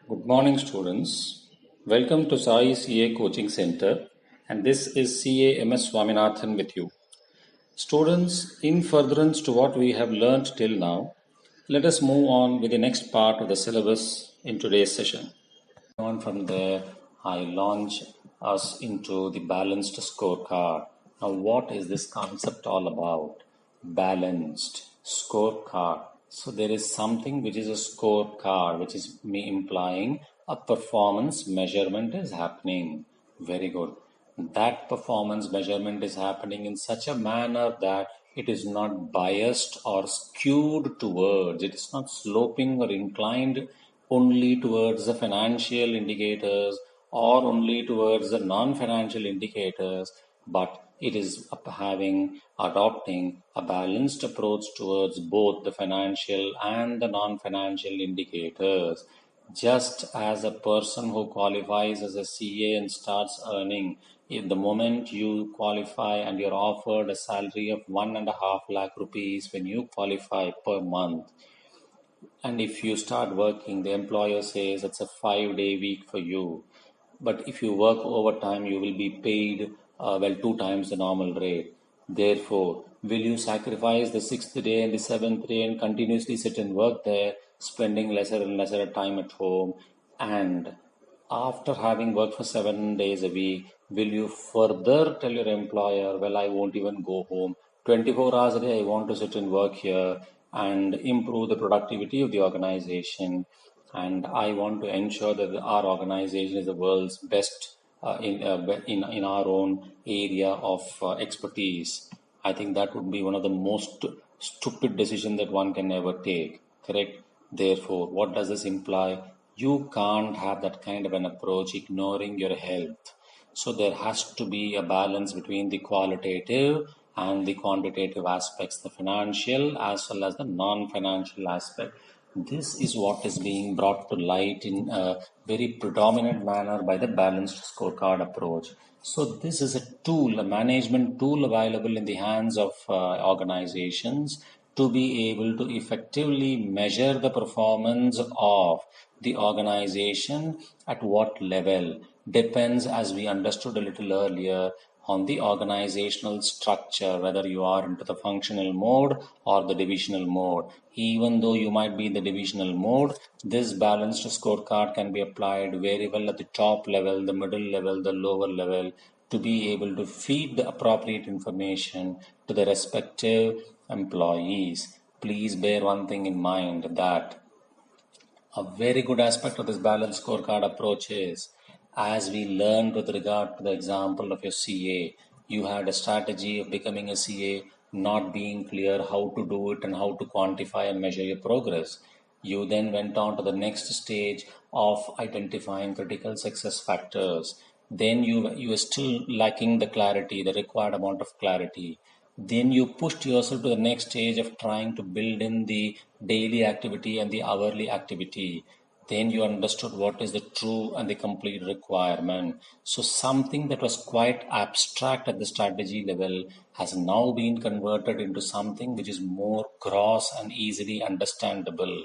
Good morning, students. Welcome to Sai CA Coaching Center, and this is CA MS Swaminathan with you. Students, in furtherance to what we have learned till now, let us move on with the next part of the syllabus in today's session. On from there, I launch us into the balanced scorecard. Now, what is this concept all about? Balanced scorecard. So there is something which is a scorecard, which is me implying a performance measurement is happening. Very good. That performance measurement is happening in such a manner that it is not biased or skewed towards, it is not sloping or inclined only towards the financial indicators or only towards the non-financial indicators, but it is adopting a balanced approach towards both the financial and the non-financial indicators. Just as a person who qualifies as a CA and starts earning, in the moment you qualify and you're offered a salary of 1.5 lakh rupees when you qualify per month, and if you start working, the employer says it's a 5-day week for you. But if you work overtime, you will be paid, 2 times the normal rate. Therefore, will you sacrifice the 6th day and the 7th day and continuously sit and work there, spending lesser and lesser time at home? And after having worked for 7 days a week, will you further tell your employer, well, I won't even go home. 24 hours a day, I want to sit and work here and improve the productivity of the organization. And I want to ensure that our organization is the world's best in our own area of expertise. I think that would be one of the most stupid decisions that one can ever take. Correct? Therefore, what does this imply? You can't have that kind of an approach ignoring your health. So there has to be a balance between the qualitative and the quantitative aspects, the financial as well as the non-financial aspect. This is what is being brought to light in a very predominant manner by the balanced scorecard approach. So this is a tool, a management tool available in the hands of organizations to be able to effectively measure the performance of the organization at what level depends, as we understood a little earlier, on the organizational structure, whether you are into the functional mode or the divisional mode. Even though you might be in the divisional mode, this balanced scorecard can be applied very well at the top level, the middle level, the lower level, to be able to feed the appropriate information to the respective employees. Please bear one thing in mind, that a very good aspect of this balanced scorecard approach is, as we learned with regard to the example of your CA, you had a strategy of becoming a CA, not being clear how to do it and how to quantify and measure your progress. You then went on to the next stage of identifying critical success factors. Then you were still lacking the clarity, the required amount of clarity. Then you pushed yourself to the next stage of trying to build in the daily activity and the hourly activity. Then you understood what is the true and the complete requirement. So something that was quite abstract at the strategy level has now been converted into something which is more gross and easily understandable.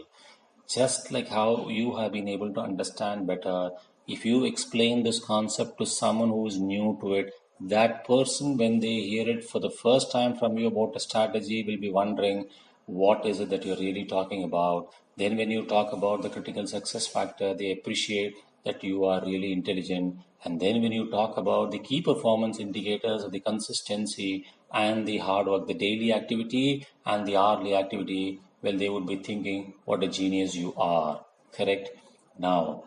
Just like how you have been able to understand better, if you explain this concept to someone who is new to it, that person, when they hear it for the first time from you about a strategy, will be wondering, what is it that you're really talking about? Then, when you talk about the critical success factor, they appreciate that you are really intelligent. And then, when you talk about the key performance indicators of the consistency and the hard work, the daily activity and the hourly activity, well, they would be thinking, what a genius you are. Correct? Now,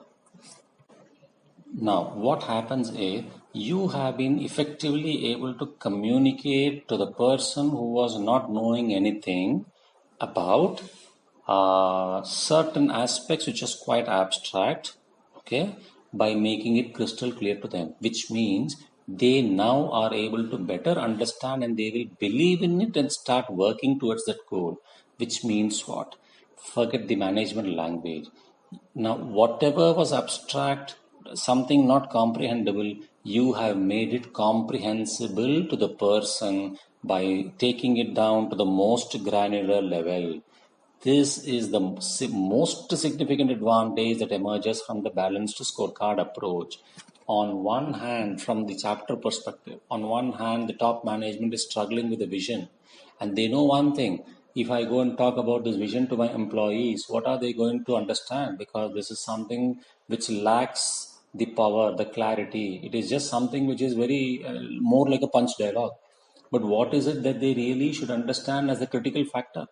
what happens is, you have been effectively able to communicate to the person who was not knowing anything about certain aspects which is quite abstract, okay, by making it crystal clear to them, which means they now are able to better understand and they will believe in it and start working towards that goal. Which means what? Forget the management language. Now, whatever was abstract, something not comprehensible, you have made it comprehensible to the person by taking it down to the most granular level. This is the most significant advantage that emerges from the balanced scorecard approach. On one hand, from the chapter perspective, on one hand, the top management is struggling with the vision, and they know one thing. If I go and talk about this vision to my employees, what are they going to understand? Because this is something which lacks the power, the clarity. It is just something which is very more like a punch dialogue. But what is it that they really should understand as the critical factor?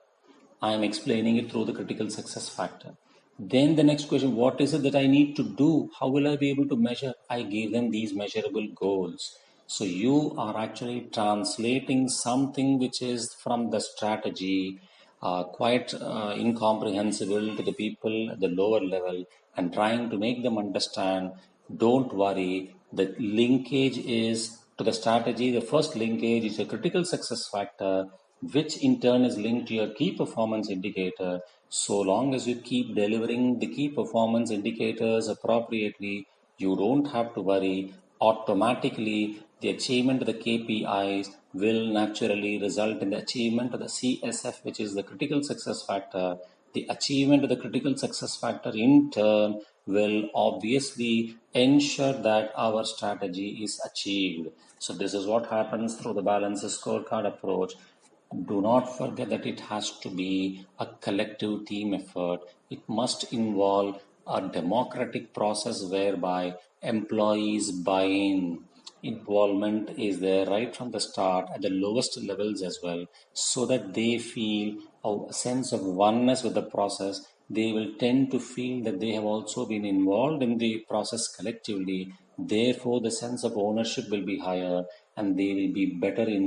I am explaining it through the critical success factor. Then the next question, what is it that I need to do? How will I be able to measure? I give them these measurable goals. So you are actually translating something which is from the strategy, quite incomprehensible to the people at the lower level, and trying to make them understand, don't worry, the linkage is to the strategy. The first linkage is a critical success factor, which in turn is linked to your key performance indicator. So long as you keep delivering the key performance indicators appropriately, you don't have to worry. Automatically, the achievement of the KPIs will naturally result in the achievement of the CSF, which is the critical success factor. The achievement of the critical success factor in turn will obviously ensure that our strategy is achieved. So this is what happens through the balanced scorecard approach. Do not forget that it has to be a collective team effort. It must involve a democratic process whereby employees buy in. Involvement is there right from the start at the lowest levels as well, so that they feel a sense of oneness with the process. They will tend to feel that they have also been involved in the process collectively. Therefore, the sense of ownership will be higher, and they will be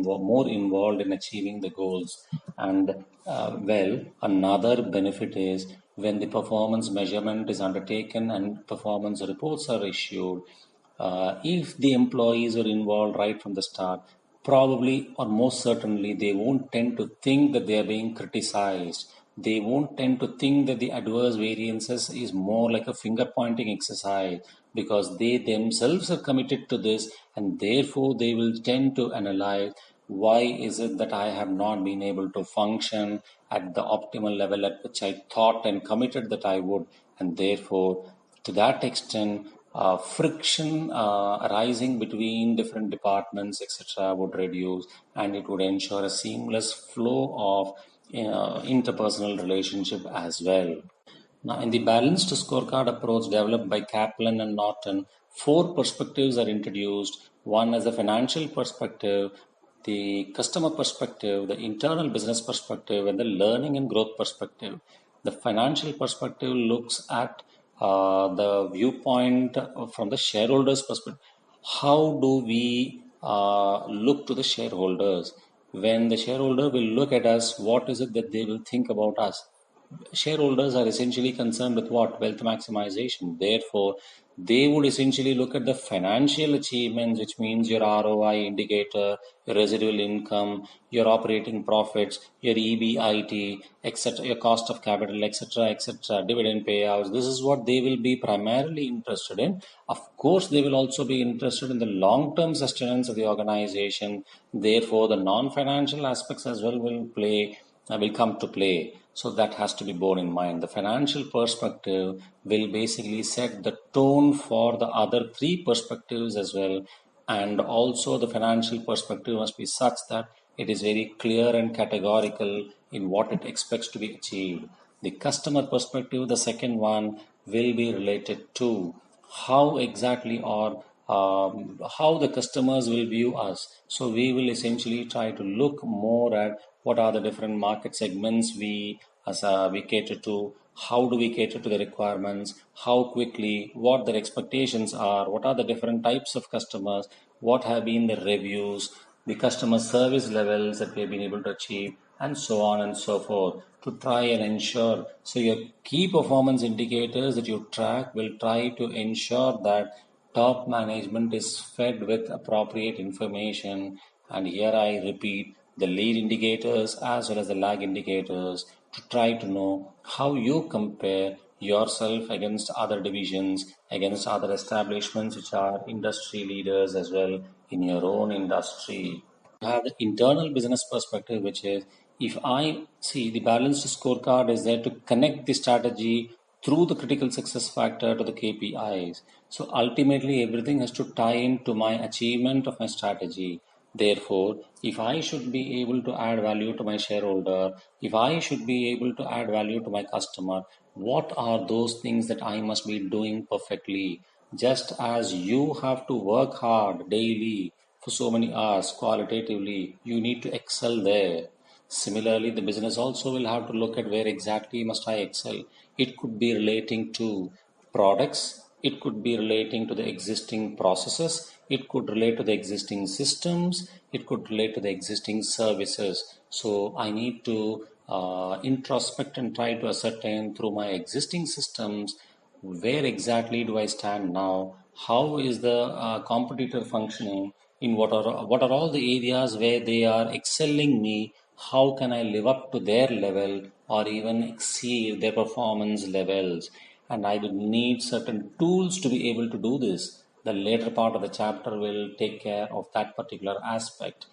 more involved in achieving the goals. And another benefit is when the performance measurement is undertaken and performance reports are issued, if the employees are involved right from the start, probably or most certainly they won't tend to think that they are being criticized. They won't tend to think that the adverse variances is more like a finger pointing exercise, because they themselves are committed to this, and therefore they will tend to analyze, why is it that I have not been able to function at the optimal level at which I thought and committed that I would. And therefore, to that extent, friction arising between different departments, etc., would reduce, and it would ensure a seamless flow of interpersonal relationship as well. Now, in the balanced scorecard approach developed by Kaplan and Norton, four perspectives are introduced. One is the financial perspective, the customer perspective, the internal business perspective, and the learning and growth perspective. The financial perspective looks at the viewpoint from the shareholders' perspective. How do we look to the shareholders? When the shareholder will look at us, what is it that they will think about us? Shareholders are essentially concerned with what? Wealth maximization. Therefore, they would essentially look at the financial achievements, which means your ROI indicator, your residual income, your operating profits, your EBIT, etc., your cost of capital, etc., etc., dividend payouts. This is what they will be primarily interested in. Of course, they will also be interested in the long-term sustenance of the organization. Therefore, the non-financial aspects as well will come to play. So that has to be borne in mind. The financial perspective will basically set the tone for the other three perspectives as well. And also the financial perspective must be such that it is very clear and categorical in what it expects to be achieved. The customer perspective, the second one, will be related to how exactly or how the customers will view us. So we will essentially try to look more at what are the different market segments we cater to, how do we cater to the requirements, how quickly, what their expectations are, what are the different types of customers, what have been the reviews, the customer service levels that we have been able to achieve, and so on and so forth, to try and ensure. So your key performance indicators that you track will try to ensure that top management is fed with appropriate information. And here I repeat, the lead indicators as well as the lag indicators, to try to know how you compare yourself against other divisions, against other establishments which are industry leaders as well in your own industry. You have the internal business perspective, which is if I see the balanced scorecard is there to connect the strategy through the critical success factor to the KPIs. So ultimately, everything has to tie into my achievement of my strategy. Therefore, if I should be able to add value to my shareholder, if I should be able to add value to my customer, what are those things that I must be doing perfectly? Just as you have to work hard daily for so many hours qualitatively, you need to excel there. Similarly, the business also will have to look at where exactly must I excel. It could be relating to products, it could be relating to the existing processes, it could relate to the existing systems, it could relate to the existing services. So I need to introspect and try to ascertain through my existing systems where exactly do I stand now? How is the competitor functioning? In what are all the areas where they are excelling me? How can I live up to their level or even exceed their performance levels? And I will need certain tools to be able to do this. The later part of the chapter will take care of that particular aspect.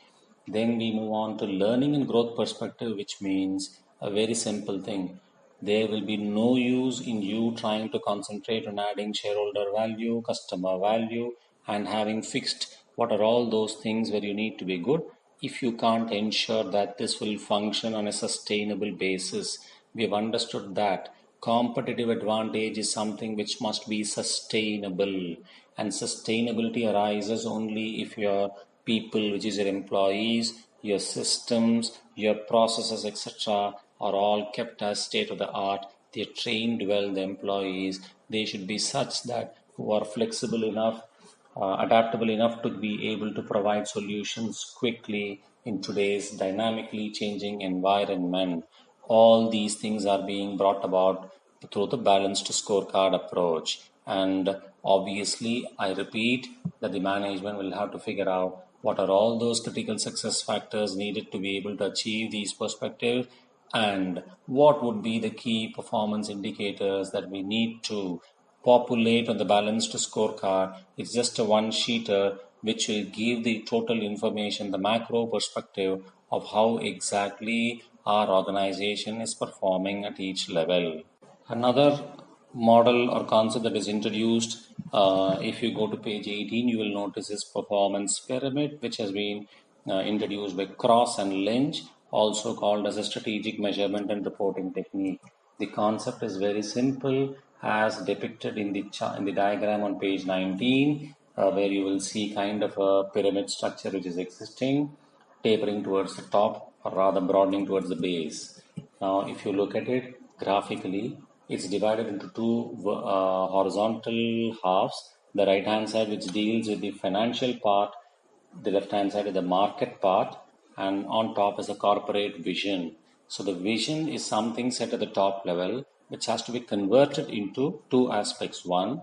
Then we move on to learning and growth perspective, which means a very simple thing. There will be no use in you trying to concentrate on adding shareholder value, customer value, and having fixed what are all those things where you need to be good if you can't ensure that this will function on a sustainable basis. We have understood that competitive advantage is something which must be sustainable, and sustainability arises only if your people, which is your employees, your systems, your processes, etc., are all kept as state of the art. They're trained well, the employees. They should be such that who are flexible enough, adaptable enough to be able to provide solutions quickly in today's dynamically changing environment. All these things are being brought about through the balanced scorecard approach. And obviously, I repeat that the management will have to figure out what are all those critical success factors needed to be able to achieve these perspectives, and what would be the key performance indicators that we need to populate on the balanced scorecard. It's just a one sheeter which will give the total information, the macro perspective of how exactly our organization is performing at each level. Another model or concept that is introduced, if you go to page 18, you will notice this performance pyramid, which has been introduced by Cross and Lynch, also called as a strategic measurement and reporting technique. The concept is very simple, as depicted in the diagram on page 19, where you will see kind of a pyramid structure which is existing, tapering towards the top, or rather broadening towards the base. Now, if you look at it graphically, it's divided into two horizontal halves. The right hand side, which deals with the financial part, the left hand side is the market part, and on top is the corporate vision. So the vision is something set at the top level, which has to be converted into two aspects. One,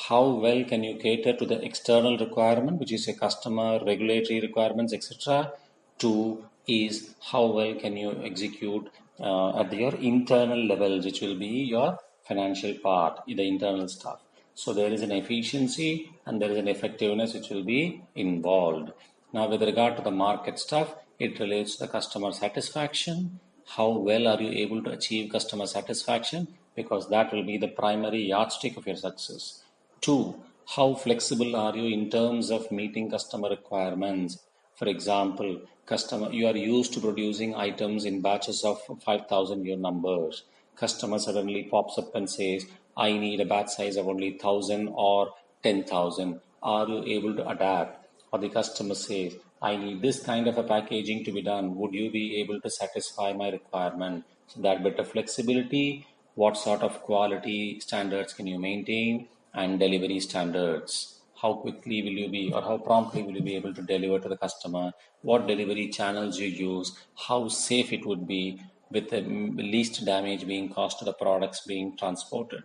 how well can you cater to the external requirement, which is a customer, regulatory requirements, etc. Two is how well can you execute at your internal levels, which will be your financial part, the internal stuff. So there is an efficiency and there is an effectiveness which will be involved. Now, with regard to the market stuff, it relates to the customer satisfaction. How well are you able to achieve customer satisfaction? Because that will be the primary yardstick of your success. Two, how flexible are you in terms of meeting customer requirements? For example, customer, you are used to producing items in batches of 5,000 your numbers. Customer suddenly pops up and says, I need a batch size of only 1,000 or 10,000. Are you able to adapt? Or the customer says, I need this kind of a packaging to be done. Would you be able to satisfy my requirement? So that bit of flexibility, what sort of quality standards can you maintain, and delivery standards. How quickly will you be, or how promptly will you be able to deliver to the customer? What delivery channels you use? How safe it would be with the least damage being caused to the products being transported?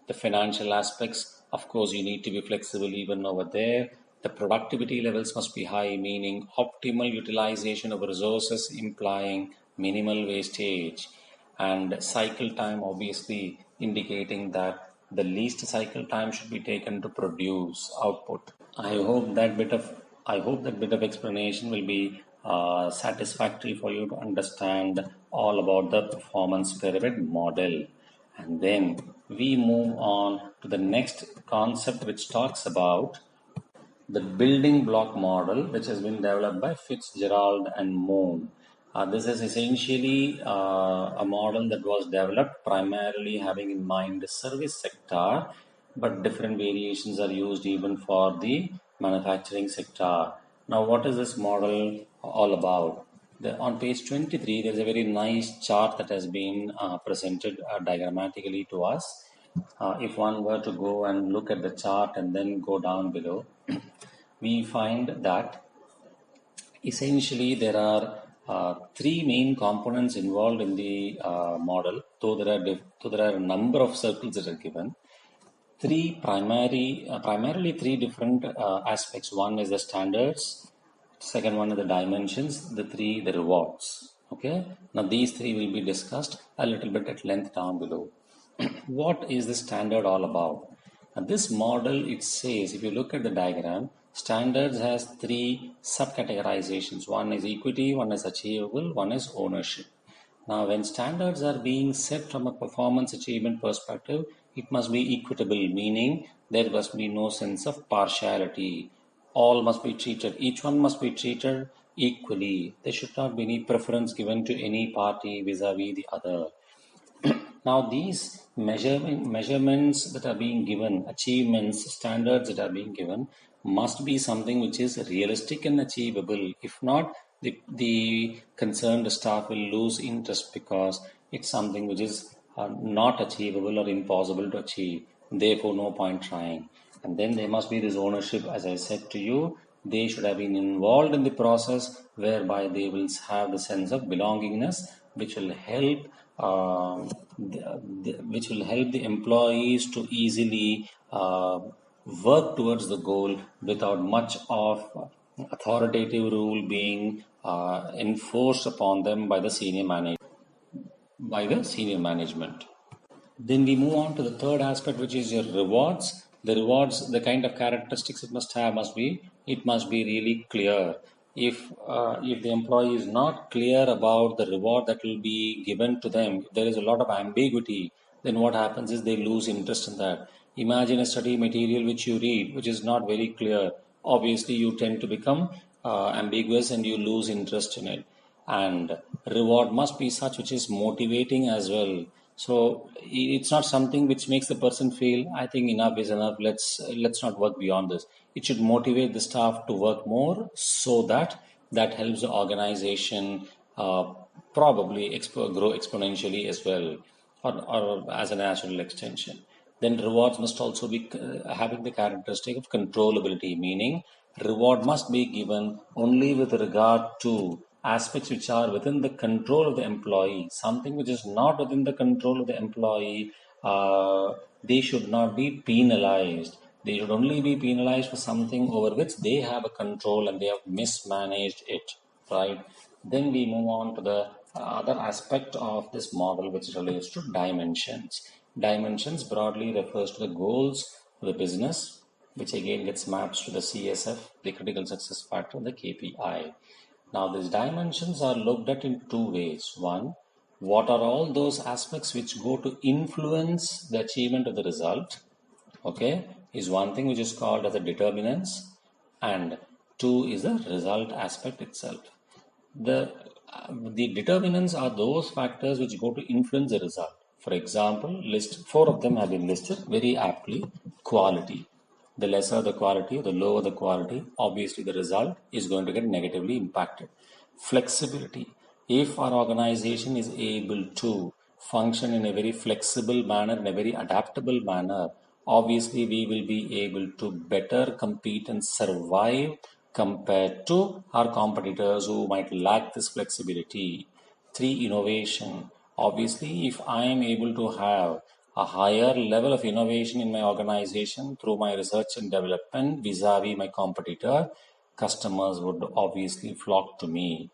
The financial aspects, of course, you need to be flexible even over there. The productivity levels must be high, meaning optimal utilization of resources implying minimal wastage, and cycle time obviously indicating that the least cycle time should be taken to produce output. I hope that bit of explanation will be satisfactory for you to understand all about the performance pyramid model. And then we move on to the next concept, which talks about the building block model, which has been developed by Fitzgerald and Moon. This is essentially a model that was developed primarily having in mind the service sector, but different variations are used even for the manufacturing sector. Now, what is this model all about? On page 23, there's a very nice chart that has been presented diagrammatically to us. If one were to go and look at the chart and then go down below, we find that essentially there are three main components involved in the model, though there are a number of circles that are given. Primarily three different aspects. One is the standards, second one is the dimensions, the rewards. Okay, now these three will be discussed a little bit at length down below. What is the standard all about? And this model, it says, if you look at the diagram, standards has three subcategorizations. One is equity, one is achievable, one is ownership. Now, when standards are being set from a performance achievement perspective, it must be equitable, meaning there must be no sense of partiality. All must be treated, each one must be treated equally. There should not be any preference given to any party vis-a-vis the other. Now, these measurements that are being given, achievements, standards that are being given, must be something which is realistic and achievable. If not, the concerned staff will lose interest because it's something which is not achievable or impossible to achieve. Therefore, no point trying. And then there must be this ownership, as I said to you. They should have been involved in the process whereby they will have the sense of belongingness, which will help the employees to easily work towards the goal without much of authoritative rule being enforced upon them by the senior management. Then we move on to the third aspect, which is your rewards. The rewards, the kind of characteristics it must have must be really clear. If the employee is not clear about the reward that will be given to them, if there is a lot of ambiguity, then what happens is they lose interest in that. Imagine a study material which you read, which is not very clear. Obviously, you tend to become ambiguous and you lose interest in it. And reward must be such which is motivating as well. So it's not something which makes the person feel, I think enough is enough. Let's not work beyond this. It should motivate the staff to work more, so that helps the organization probably grow exponentially as well, or as a natural extension. Then rewards must also be having the characteristic of controllability, meaning reward must be given only with regard to aspects which are within the control of the employee. Something which is not within the control of the employee, they should not be penalized. They should only be penalized for something over which they have a control and they have mismanaged it, right? Then we move on to the other aspect of this model, which relates to dimensions. Dimensions broadly refers to the goals of the business, which again gets mapped to the CSF, the critical success factor, the KPI. Now, these dimensions are looked at in two ways. One, what are all those aspects which go to influence the achievement of the result? Okay, is one thing which is called as a determinants, and two is the result aspect itself. The determinants are those factors which go to influence the result. For example, four of them have been listed very aptly. Quality. The lesser the quality, the lower the quality, obviously the result is going to get negatively impacted. Flexibility. If our organization is able to function in a very flexible manner, in a very adaptable manner, obviously we will be able to better compete and survive compared to our competitors who might lack this flexibility. 3, innovation. Obviously, if I am able to have a higher level of innovation in my organization through my research and development vis-a-vis my competitor, customers would obviously flock to me.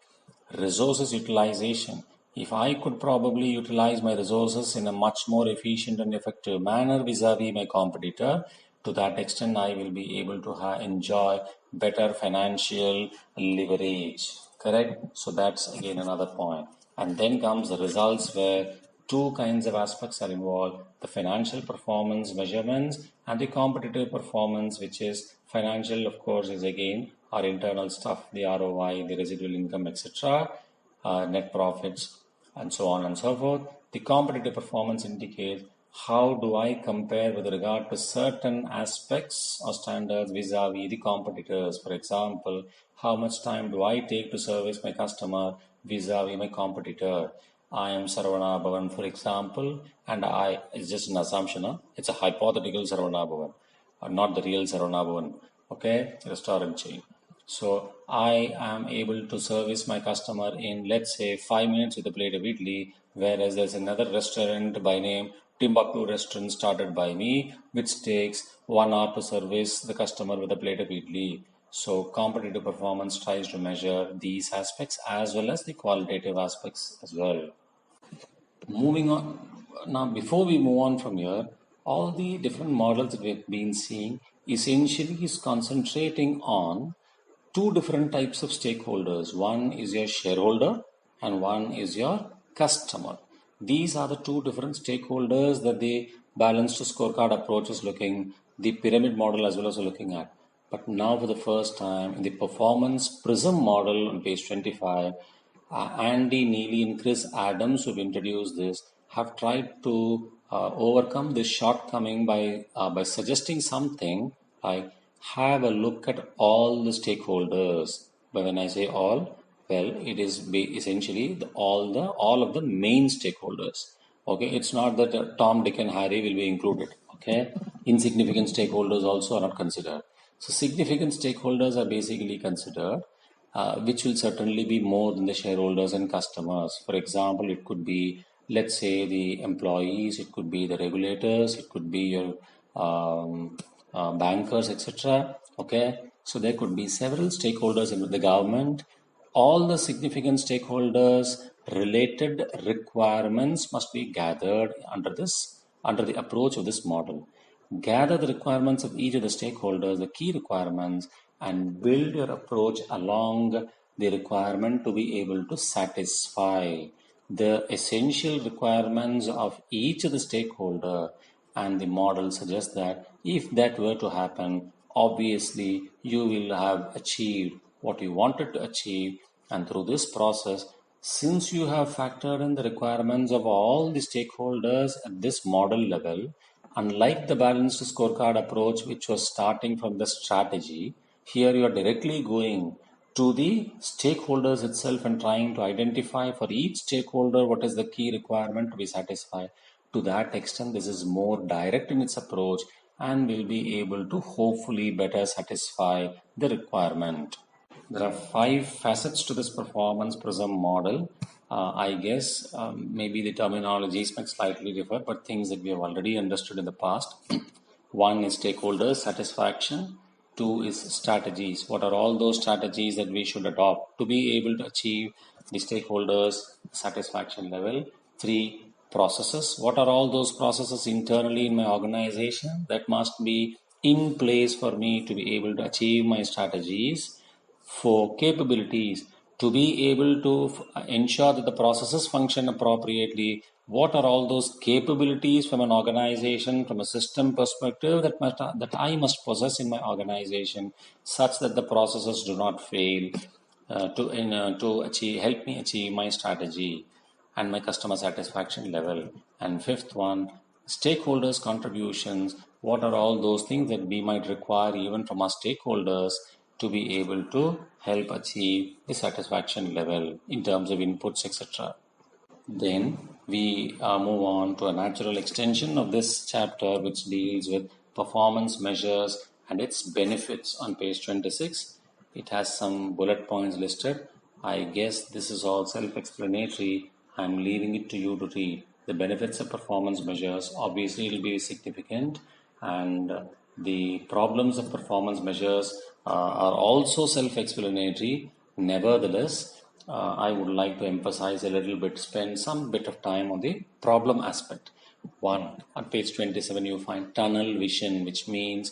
Resources utilization. If I could probably utilize my resources in a much more efficient and effective manner vis-a-vis my competitor, to that extent I will be able to enjoy better financial leverage. Correct? So that's again another point. And then comes the results where two kinds of aspects are involved: the financial performance measurements and the competitive performance, which is financial, of course, is again our internal stuff, the ROI, the residual income, etc., net profits, and so on and so forth. The competitive performance indicates how do I compare with regard to certain aspects or standards vis-a-vis the competitors. For example, how much time do I take to service my customer vis-a-vis my competitor? I am Saravana Bhavan, for example, and it's just an assumption, huh? It's a hypothetical Saravana Bhavan, not the real Saravana Bhavan, okay, restaurant chain. So I am able to service my customer in, let's say, 5 minutes with a plate of idli, whereas there's another restaurant by name Timbuktu restaurant started by me, which takes 1 hour to service the customer with a plate of idli. So competitive performance tries to measure these aspects as well as the qualitative aspects as well. Moving on now, before we move on from here, all the different models that we've been seeing essentially is concentrating on two different types of stakeholders. One is your shareholder and one is your customer. These are the two different stakeholders that the balanced scorecard approach is looking, the pyramid model as well as looking at. But now for the first time in the performance prism model on page 25, Andy Neely and Chris Adams, who've introduced this, have tried to overcome this shortcoming by suggesting something like have a look at all the stakeholders. But when I say all, well, it is essentially all of the main stakeholders. Okay, it's not that Tom, Dick, and Harry will be included. Okay, insignificant stakeholders also are not considered. So significant stakeholders are basically considered, which will certainly be more than the shareholders and customers. For example, it could be, let's say, the employees, it could be the regulators, it could be your bankers, etc. Okay, so there could be several stakeholders in the government. All the significant stakeholders related requirements must be gathered under the approach of this model. Gather the requirements of each of the stakeholders, the key requirements, and build your approach along the requirement to be able to satisfy the essential requirements of each of the stakeholder. And the model suggests that if that were to happen, obviously you will have achieved what you wanted to achieve. And through this process, since you have factored in the requirements of all the stakeholders at this model level, unlike the balanced scorecard approach, which was starting from the strategy, here you are directly going to the stakeholders itself and trying to identify for each stakeholder what is the key requirement to be satisfied. To that extent, this is more direct in its approach and will be able to hopefully better satisfy the requirement. There are 5 facets to this performance prism model. I guess maybe the terminologies might slightly differ, but things that we have already understood in the past. One is stakeholder satisfaction. Two is strategies. What are all those strategies that we should adopt to be able to achieve the stakeholders satisfaction level? Three, processes. What are all those processes internally in my organization that must be in place for me to be able to achieve my strategies? For capabilities, to be able to ensure that the processes function appropriately, what are all those capabilities from an organization, from a system perspective that I must possess in my organization, such that the processes do not fail, to help me achieve my strategy and my customer satisfaction level. And fifth one, stakeholders contributions. What are all those things that we might require even from our stakeholders to be able to help achieve the satisfaction level in terms of inputs, etc. Then we move on to a natural extension of this chapter, which deals with performance measures and its benefits on page 26. It has some bullet points listed. I guess this is all self-explanatory. I'm leaving it to you to read. The benefits of performance measures, obviously it will be significant, and the problems of performance measures are also self-explanatory. Nevertheless, I would like to emphasize a little bit, spend some bit of time on the problem aspect. One, on page 27, you find tunnel vision, which means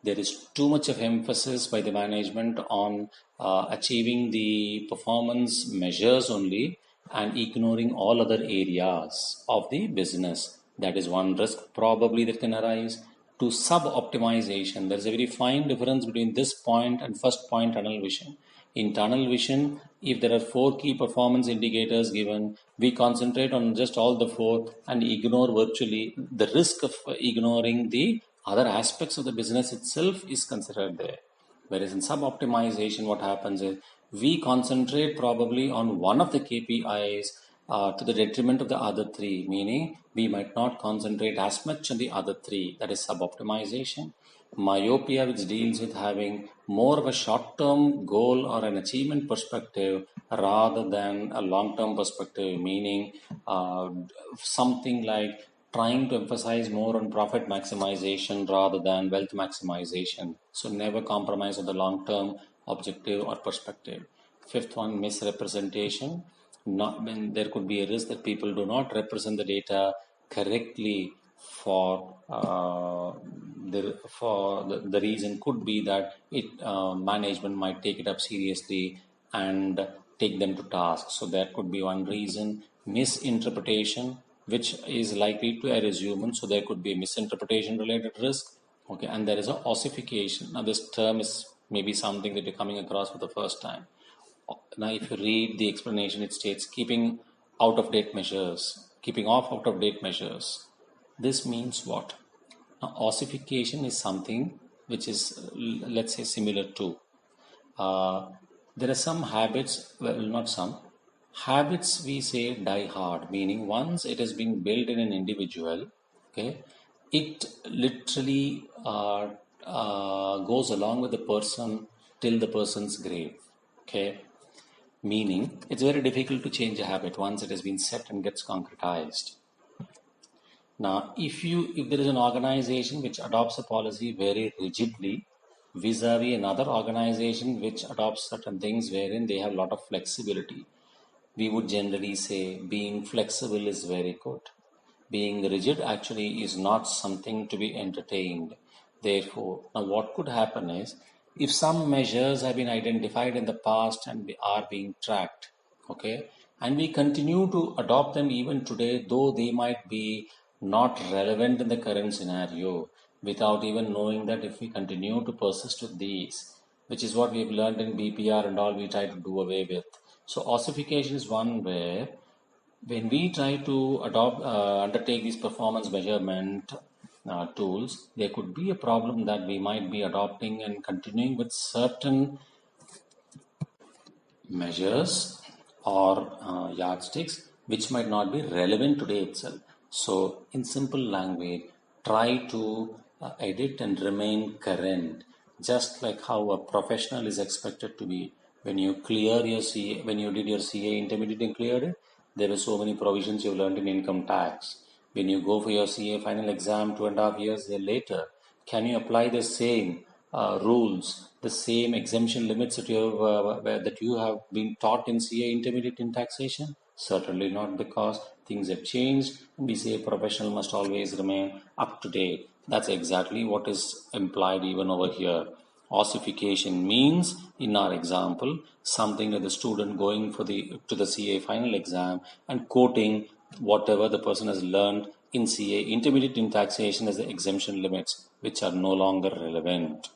there is too much of emphasis by the management on achieving the performance measures only and ignoring all other areas of the business. That is one risk probably that can arise. To sub-optimization, there is a very fine difference between this point and first point, tunnel vision. In tunnel vision, if there are 4 key performance indicators given, we concentrate on just all the 4 and ignore virtually the risk of ignoring the other aspects of the business itself is considered there. Whereas in sub-optimization, what happens is we concentrate probably on one of the KPIs to the detriment of the other 3, meaning we might not concentrate as much on the other 3. That is sub-optimization. Myopia, which deals with having more of a short-term goal or an achievement perspective rather than a long-term perspective, meaning something like trying to emphasize more on profit maximization rather than wealth maximization. So never compromise on the long-term objective or perspective. Fifth one, misrepresentation. Not when there could be a risk that people do not represent the data correctly for the reason could be that management might take it up seriously and take them to task. So that could be one reason. Misinterpretation, which is likely to arise human, so there could be a misinterpretation related risk. Okay, and there is a ossification. Now this term is maybe something that you're coming across for the first time. Now if you read the explanation, it states keeping out of date measures, keeping off out of date measures. This means what? Now ossification is something which is, let's say, similar to there are some habits, well, not some habits, we say die hard, meaning once it has been built in an individual, okay, it literally goes along with the person till the person's grave. Okay, meaning it's very difficult to change a habit once it has been set and gets concretized. Now, if there is an organization which adopts a policy very rigidly vis-a-vis another organization which adopts certain things wherein they have a lot of flexibility, we would generally say being flexible is very good. Being rigid actually is not something to be entertained. Therefore, now what could happen is if some measures have been identified in the past and are being tracked, okay, and we continue to adopt them even today, though they might be not relevant in the current scenario, without even knowing that if we continue to persist with these, which is what we have learned in BPR and all, we try to do away with. So ossification is one where when we try to undertake these performance measurement tools, there could be a problem that we might be adopting and continuing with certain measures or yardsticks which might not be relevant today itself. So in simple language, try to edit and remain current, just like how a professional is expected to be. When you clear your CA, when you did your CA intermediate and cleared it, there were so many provisions you learned in income tax. When you go for your CA final exam 2.5 years later, can you apply the same rules, the same exemption limits that you have been taught in CA intermediate in taxation? Certainly not, because things have changed. We say a professional must always remain up to date. That's exactly what is implied even over here. Ossification means, in our example, something that the student going to the CA final exam and quoting whatever the person has learned in CA intermediate in taxation as the exemption limits, which are no longer relevant.